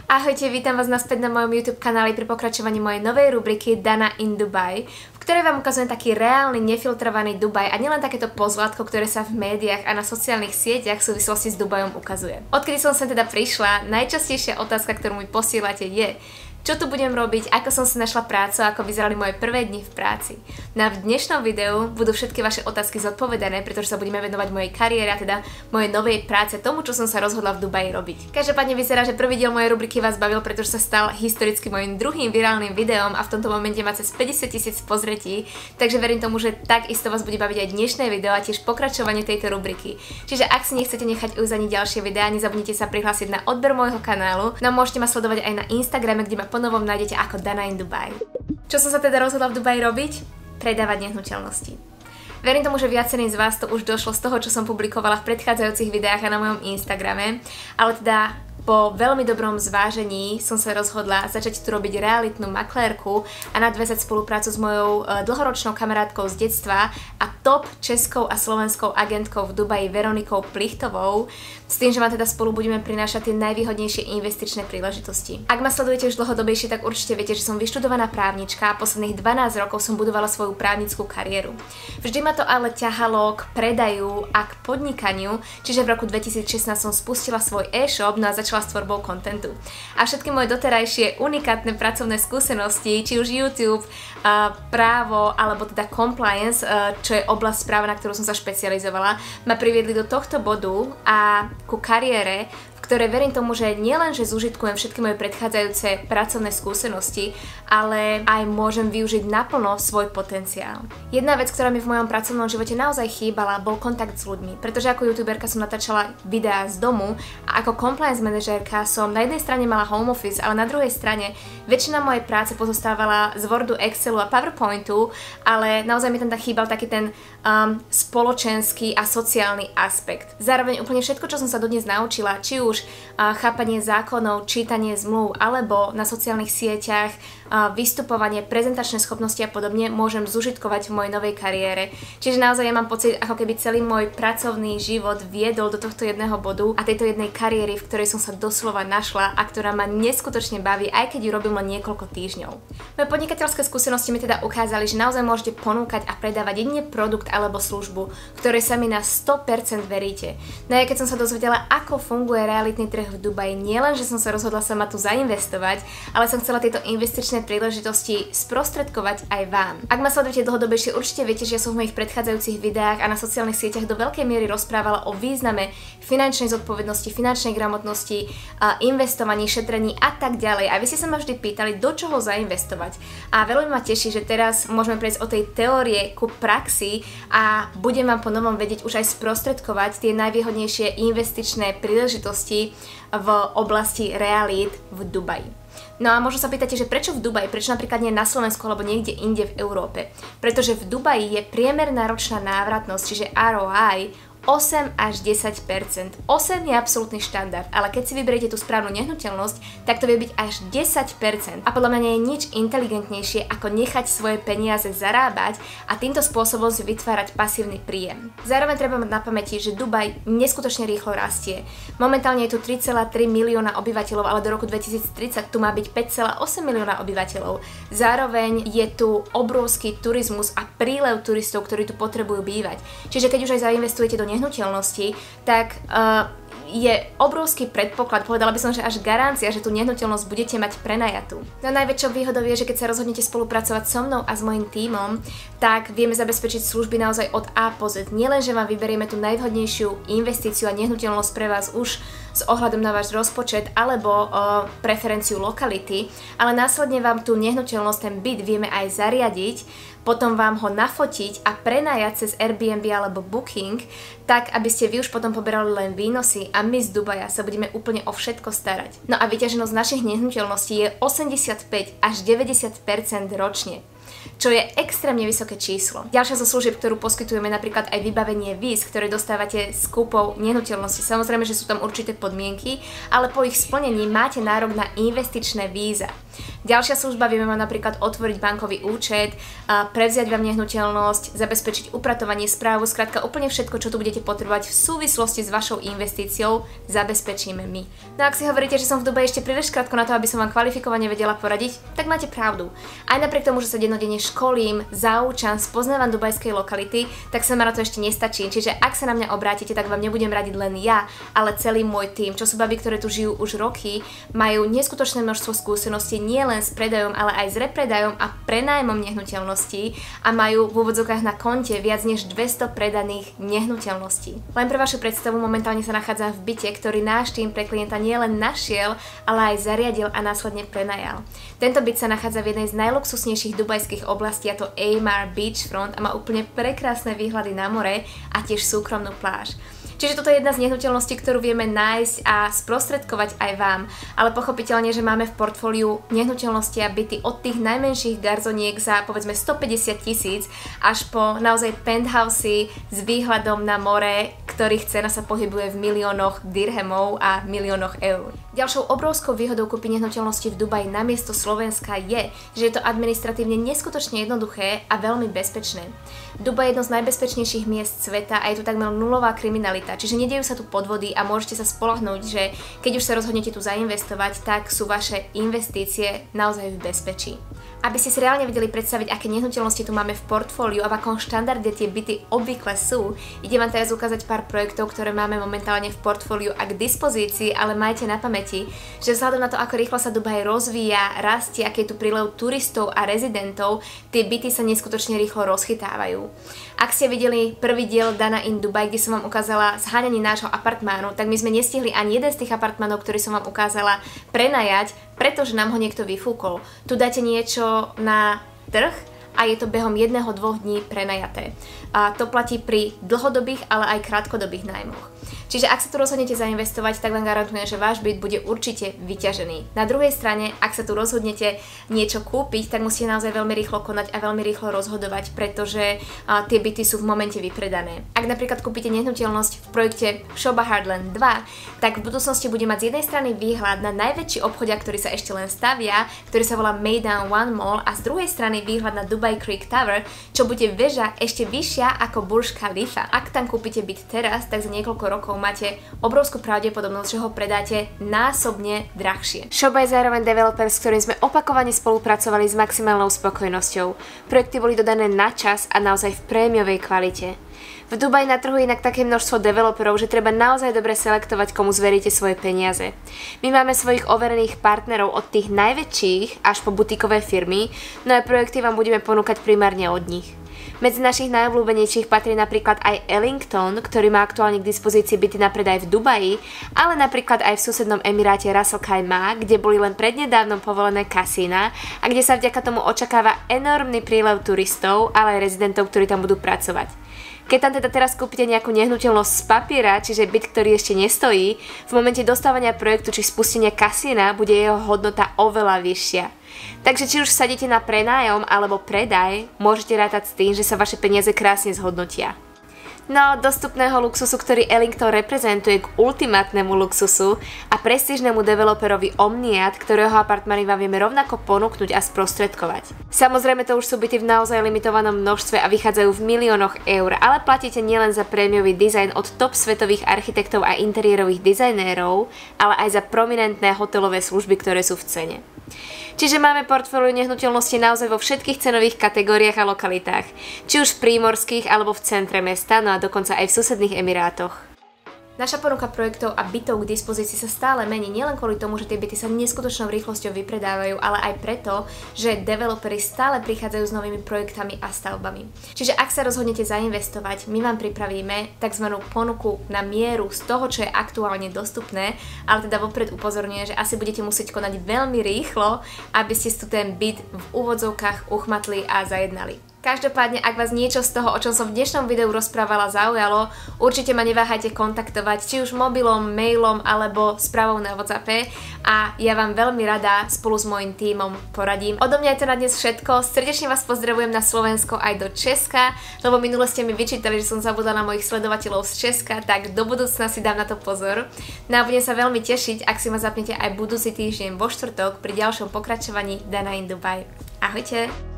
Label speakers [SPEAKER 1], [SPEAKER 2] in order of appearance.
[SPEAKER 1] Ahojte, vítam vás naspäť na mojom YouTube kanáli pri pokračovaní mojej novej rubriky Dana in Dubai, v ktorej vám ukazujem taký reálny, nefiltrovaný Dubaj a nielen takéto pozlátko, ktoré sa v médiách a na sociálnych sieťach v súvislosti s Dubajom ukazuje. Odkedy som sem teda prišla, najčastejšia otázka, ktorú mi posielate je: čo tu budem robiť, ako som si našla prácu, ako vyzerali moje prvé dni v práci. Na dnešnom videu budú všetky vaše otázky zodpovedané, pretože sa budeme venovať mojej kariére, a teda mojej novej práce, tomu, čo som sa rozhodla v Dubaji robiť. Každopádne vyzerá, že prvý diel mojej rubriky vás bavil, pretože sa stal historicky mojím druhým virálnym videom a v tomto momente má cez 50 000 pozretí, takže verím tomu, že takisto vás bude baviť aj dnešné video a tiež pokračovanie tejto rubriky. Čiže ak si nechcete nechať ujsť ani ďalšie videá, nezabudnite sa prihlásiť na odber môjho kanálu. No a môžete ma sledovať aj na Instagrame, kde ma ponovom nájdete ako Dana in Dubai. Čo som sa teda rozhodla v Dubaji robiť? Predávať nehnuteľnosti. Verím tomu, že viacerým z vás to už došlo z toho, čo som publikovala v predchádzajúcich videách a na mojom Instagrame, ale teda po veľmi dobrom zvážení som sa rozhodla začať tu robiť realitnú maklérku a nadväzať spoluprácu s mojou dlhoročnou kamarátkou z detstva a top českou a slovenskou agentkou v Dubaji Veronikou Plichtovou, s tým, že vám teda spolu budeme prinášať tie najvýhodnejšie investičné príležitosti. Ak ma sledujete už dlhodobejšie, tak určite viete, že som vyštudovaná právnička a posledných 12 rokov som budovala svoju právnickú kariéru. Vždy ma to ale ťahalo k predaju a k podnikaniu, čiže v roku 2016 som spustila svoj e-shop, no a začala s tvorbou kontentu. A všetky moje doterajšie unikátne pracovné skúsenosti, či už YouTube, právo alebo teda compliance, čo je oblasť práva, na ktorú som sa špecializovala, ma priviedli do tohto bodu a ku kariére, v ktorej verím tomu, že nielen, že zužitkujem všetky moje predchádzajúce pracovné skúsenosti, ale aj môžem využiť naplno svoj potenciál. Jedna vec, ktorá mi v mojom pracovnom živote naozaj chýbala, bol kontakt s ľuďmi, pretože ako youtuberka som natáčala videá z domu a ako compliance manažérka som na jednej strane mala home office, ale na druhej strane väčšina mojej práce pozostávala z Wordu, Excelu a PowerPointu, ale naozaj mi tam chýbal taký ten spoločenský a sociálny aspekt. Zároveň úplne všetko, čo som sa dodnes naučila, či už chápanie zákonov, čítanie zmluv alebo na sociálnych sieťach, vystupovanie, prezentačné schopnosti a podobne môžem zužitkovať v mojej novej kariére. Čiže naozaj ja mám pocit, ako keby celý môj pracovný život viedol do tohto jedného bodu a tejto jednej kariéry, v ktorej som sa doslova našla a ktorá ma neskutočne baví, aj keď ju robím len niekoľko týždňov. Moje podnikateľské skúsenosti mi teda ukázali, že naozaj môžete ponúkať a predávať jedine produkt alebo službu, ktorej sa mi na 100% veríte. No ja keď som sa dozvedela, ako funguje realitný trh v Dubaji, nielen, že som sa rozhodla sama tu zainvestovať, ale som chcela tieto investičné príležitosti sprostredkovať aj vám. Ak ma sledujete dlhodobejšie, určite viete, že ja som v mojich predchádzajúcich videách a na sociálnych sieťach do veľkej miery rozprávala o význame finančnej zodpovednosti, finančnej gramotnosti, investovaní, šetrení a tak ďalej. A vy ste sa ma vždy pýtali, do čoho zainvestovať. A veľmi ma teší, že teraz môžeme prejsť od tej teórie ku praxi a budem vám ponovom vedieť už aj sprostredkovať tie najvýhodnejšie investičné príležitosti v oblasti realít v Dubaji. No a možno sa pýtate, že prečo v Dubaji, prečo napríklad nie na Slovensku alebo niekde inde v Európe? Pretože v Dubaji je priemerná ročná návratnosť, čiže ROI, 8 až 10%. 8 je absolútny štandard, ale keď si vyberiete tú správnu nehnuteľnosť, tak to vie byť až 10%. A podľa mňa nie je nič inteligentnejšie, ako nechať svoje peniaze zarábať a týmto spôsobom si vytvárať pasívny príjem. Zároveň treba mať na pamäti, že Dubaj neskutočne rýchlo rastie. Momentálne je tu 3,3 milióna obyvateľov, ale do roku 2030 tu má byť 5,8 milióna obyvateľov. Zároveň je tu obrovský turizmus a prílev turistov, ktorí tu potrebujú bývať. Čiže keď už aj zainvestujete do nehnuteľnosti, tak je obrovský predpoklad, povedala by som, že až garancia, že tú nehnuteľnosť budete mať prenajatú. No najväčšou výhodou je, že keď sa rozhodnete spolupracovať so mnou a s mojím tímom, tak vieme zabezpečiť služby naozaj od A po Z. Nielen, že vám vyberieme tú najvhodnejšiu investíciu a nehnuteľnosť pre vás už s ohľadom na váš rozpočet alebo preferenciu lokality, ale následne vám tú nehnuteľnosť, ten byt vieme aj zariadiť, potom vám ho nafotiť a prenajať cez Airbnb alebo Booking, tak aby ste vy už potom poberali len výnosy a my z Dubaja sa budeme úplne o všetko starať. No a vyťaženosť našich nehnuteľností je 85 až 90% ročne, čo je extrémne vysoké číslo. Ďalšia zo služieb, ktorú poskytujeme, napríklad aj vybavenie víz, ktoré dostávate s kúpou nehnuteľnosti. Samozrejme, že sú tam určité podmienky, ale po ich splnení máte nárok na investičné víza. Ďalšia služba, vieme vám napríklad otvoriť bankový účet, prevziať vám nehnuteľnosť, zabezpečiť upratovanie, správu, skrátka úplne všetko, čo tu budete potrebovať v súvislosti s vašou investíciou, zabezpečíme my. No ak si hovoríte, že som v Dubaji ešte príliš krátko na to, aby som vám kvalifikovane vedela poradiť, tak máte pravdu. Aj napriek tomu, že sa dennodenne školím, zaučam, spoznávam dubajskej lokality, tak sa ma na to ešte nestačí. Čiže ak sa na mňa obrátite, tak vám nebudem radiť len ja, ale celý môj tím, čo sú baby, ktoré tu žijú už roky, majú neskutočné množstvo skúseností nielen s predajom, ale aj s repredajom a prenájmom nehnuteľností a majú v úvodzovkách na konte viac než 200 predaných nehnuteľností. Len pre vašu predstavu, momentálne sa nachádzam v byte, ktorý náš tím pre klienta nielen našiel, ale aj zariadil a následne prenajal. Tento byt sa nachádza v jednej z najluxusnejších dubajských oblastí, a to Ejmar Beachfront, a má úplne prekrásne výhľady na more a tiež súkromnú pláž. Čiže toto je jedna z nehnuteľností, ktorú vieme nájsť a sprostredkovať aj vám, ale pochopiteľne, že máme v portfóliu nehnuteľnosti a byty od tých najmenších garzoniek za povedzme 150 000 až po naozaj penthousey s výhľadom na more, ktorých cena sa pohybuje v miliónoch dirhemov a miliónoch eur. Ďalšou obrovskou výhodou kúpy nehnuteľnosti v Dubaji namiesto Slovenska je, že je to administratívne neskutočne jednoduché a veľmi bezpečné. Dubaj je jedno z najbezpečnejších miest sveta a je tu takmer nulová kriminalita, čiže nedejú sa tu podvody a môžete sa spoľahnúť, že keď už sa rozhodnete tu zainvestovať, tak sú vaše investície naozaj v bezpečí. Aby ste si reálne vedeli predstaviť, aké nehnuteľnosti tu máme v portfóliu a v akom štandarde tie byty obvykle sú, idem vám teraz ukázať pár projektov, ktoré máme momentálne v portfóliu a k dispozícii, ale majte na pamäti, že vzhľadom na to, ako rýchlo sa Dubaj rozvíja, rastie, aký je tu prílev turistov a rezidentov, tie byty sa neskutočne rýchlo rozchytávajú. Ak ste videli prvý diel Dana in Dubai, kde som vám ukázala zháňanie nášho apartmánu, tak my sme nestihli ani jeden z tých apartmánov, ktorý som vám ukázala, prenajať, pretože nám ho niekto vyfúkol. Tu dáte niečo na trh a je to behom 1-2 dní prenajaté. A to platí pri dlhodobých, ale aj krátkodobých nájmoch. Čiže ak sa tu rozhodnete zainvestovať, tak vám garantujem, že váš byt bude určite vyťažený. Na druhej strane, ak sa tu rozhodnete niečo kúpiť, tak musíte naozaj veľmi rýchlo konať a veľmi rýchlo rozhodovať, pretože tie byty sú v momente vypredané. Ak napríklad kúpite nehnuteľnosť v projekte Shoba Heartland 2, tak v budúcnosti bude mať z jednej strany výhľad na najväčší obchodia, ktorý sa ešte len stavia, ktorý sa volá Meydan One Mall, a z druhej strany výhľad na Dubai Creek Tower, čo bude väža ešte vyššia ako Burj Khalifa. Ak tam kúpite byt teraz, tak za niekoľko rokov máte obrovskú pravdepodobnosť, že ho predáte násobne drahšie. Shoba je zároveň developer, s ktorým sme opakovane spolupracovali s maximálnou spokojnosťou. Projekty boli dodané na čas a naozaj v prémiovej kvalite. V Dubaji na trhu je inak také množstvo developerov, že treba naozaj dobre selektovať, komu zveríte svoje peniaze. My máme svojich overených partnerov od tých najväčších až po butikové firmy, no a projekty vám budeme ponúkať primárne od nich. Medzi našich najobľúbenejších patrí napríklad aj Ellington, ktorý má aktuálne k dispozícii byty na predaj v Dubaji, ale napríklad aj v susednom emiráte Ras Al Khaimah, kde boli len prednedávnom povolené kasína a kde sa vďaka tomu očakáva enormný prílev turistov, ale aj rezidentov, ktorí tam budú pracovať. Keď tam teda teraz kúpite nejakú nehnuteľnosť z papiera, čiže byt, ktorý ešte nestojí, v momente dostávania projektu či spustenia kasína bude jeho hodnota oveľa vyššia. Takže či už sadíte na prenájom alebo predaj, môžete rátať s tým, že sa vaše peniaze krásne zhodnotia. No, dostupného luxusu, ktorý Ellington reprezentuje, k ultimátnemu luxusu a prestížnemu developerovi Omniat, ktorého apartmány vám vieme rovnako ponúknuť a sprostredkovať. Samozrejme, to už sú byty v naozaj limitovanom množstve a vychádzajú v miliónoch eur, ale platíte nielen za prémiový dizajn od top svetových architektov a interiérových dizajnérov, ale aj za prominentné hotelové služby, ktoré sú v cene. Čiže máme portfóliu nehnuteľnosti naozaj vo všetkých cenových kategóriách a lokalitách, či už v prímorských alebo v centre mesta, no a dokonca aj v susedných emirátoch. Naša ponuka projektov a bytov k dispozícii sa stále mení, nielen kvôli tomu, že tie byty sa neskutočnou rýchlosťou vypredávajú, ale aj preto, že developeri stále prichádzajú s novými projektami a stavbami. Čiže ak sa rozhodnete zainvestovať, my vám pripravíme tzv. Ponuku na mieru z toho, čo je aktuálne dostupné, ale teda vopred upozorňujem, že asi budete musieť konať veľmi rýchlo, aby ste si ten byt v úvodzovkách uchmatli a zajednali. Každopádne, ak vás niečo z toho, o čom som v dnešnom videu rozprávala, zaujalo, určite ma neváhajte kontaktovať, či už mobilom, mailom alebo správou na WhatsAppe a ja vám veľmi rada spolu s mojím tímom poradím. Odo mňa je to na dnes všetko, srdečne vás pozdravujem na Slovensko aj do Česka, lebo minule ste mi vyčítali, že som zabudla na mojich sledovateľov z Česka, tak do budúcna si dám na to pozor. No a budem sa veľmi tešiť, ak si ma zapnete aj budúci týždeň vo štvrtok pri ďalšom pokračovaní Dana in Dubai. Ahojte!